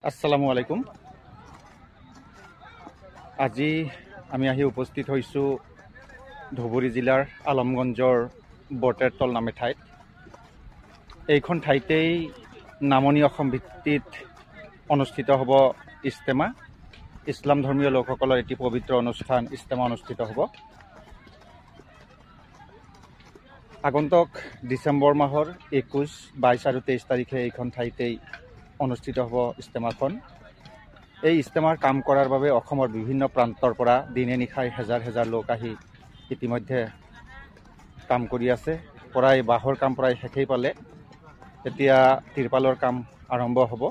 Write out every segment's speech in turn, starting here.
আসসালামু আলাইকুম। আজি আমি আহি উপস্থিত হৈছোঁ ধুবুৰী জিলাৰ আলমগঞ্জৰ বটেৰতল নামে ঠাইত। এইখন ঠাইতেই নামনি অসম ভিত্তিত অনুষ্ঠিত হ'ব ইজতেমা। ইছলাম ধৰ্মীয় লোকসকলৰ এটি পবিত্ৰ অনুষ্ঠান ইজতেমা অনুষ্ঠিত হ'ব। আগন্তুক ডিচেম্বৰ মাহৰ 21, 22 আৰু 23 তাৰিখে এইখন ঠাইতেই অনুষ্ঠিত হ'ব ইজতেমাখন। এই ইজতেমাৰ কাম কৰাৰ বাবে অসমৰ বিভিন্ন প্ৰান্তৰ পৰা দিনে নিশাই হেজাৰ হেজাৰ লোক আহি ইতিমধ্যে কাম কৰি আছে। প্ৰায় বাঁহৰ কাম প্ৰায় শেষেই পালে, এতিয়া তিৰপালৰ কাম আৰম্ভ হ'ব।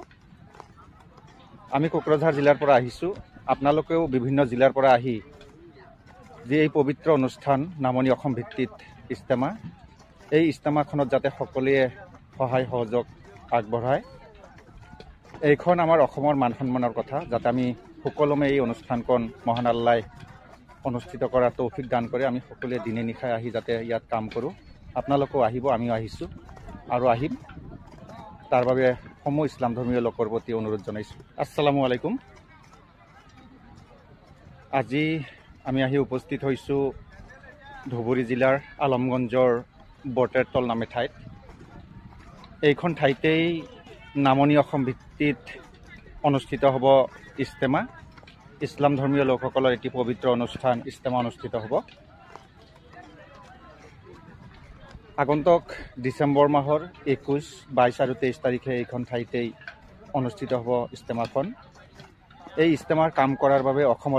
আমি কোকৰাঝাৰ জিলাৰ পৰা আহিছোঁ। আপোনালোকেও বিভিন্ন জিলাৰ পৰা আহি যি এই পবিত্ৰ অনুষ্ঠান নামনি অসম ভিত্তিত ইজতেমা, এই ইজতেমাখনত যাতে সকলোৱে সহায় সহযোগ আগবঢ়ায়। এইখন আমাৰ অসমৰ মান সন্মানৰ কথা, যাতে আমি সকলোমে এই অনুষ্ঠানখন মহান আল্লাই অনুষ্ঠিত কৰাৰ তৌফিক দান কৰে। আমি সকলোৱে দিনে নিশাই আহি যাতে ইয়াত কাম কৰোঁ। আপোনালোকেও আহিব, আমিও আহিছোঁ আৰু আহিম। তাৰ বাবে সমূহ ইছলাম ধৰ্মীয় লোকৰ প্ৰতি অনুৰোধ জনাইছোঁ। আসসালামু আলাইকুম। আজি আমি আহি উপস্থিত হৈছোঁ ধুবুৰী জিলাৰ আলমগঞ্জৰ বটেৰতল নামে ঠাইত। এইখন ঠাইতেই নামনি অসম ভিত্তিত অনুষ্ঠিত হ'ব ইজতেমা। ইছলাম ধৰ্মীয় লোকসকলৰ এটি পবিত্ৰ অনুষ্ঠান ইজতেমা অনুষ্ঠিত হ'ব। আগন্তুক ডিচেম্বৰ মাহৰ 21, 22 আৰু 23 তাৰিখে এইখন ঠাইতেই অনুষ্ঠিত হ'ব ইজতেমাখন। এই ইজতেমাৰ কাম কৰাৰ বাবে অসমৰ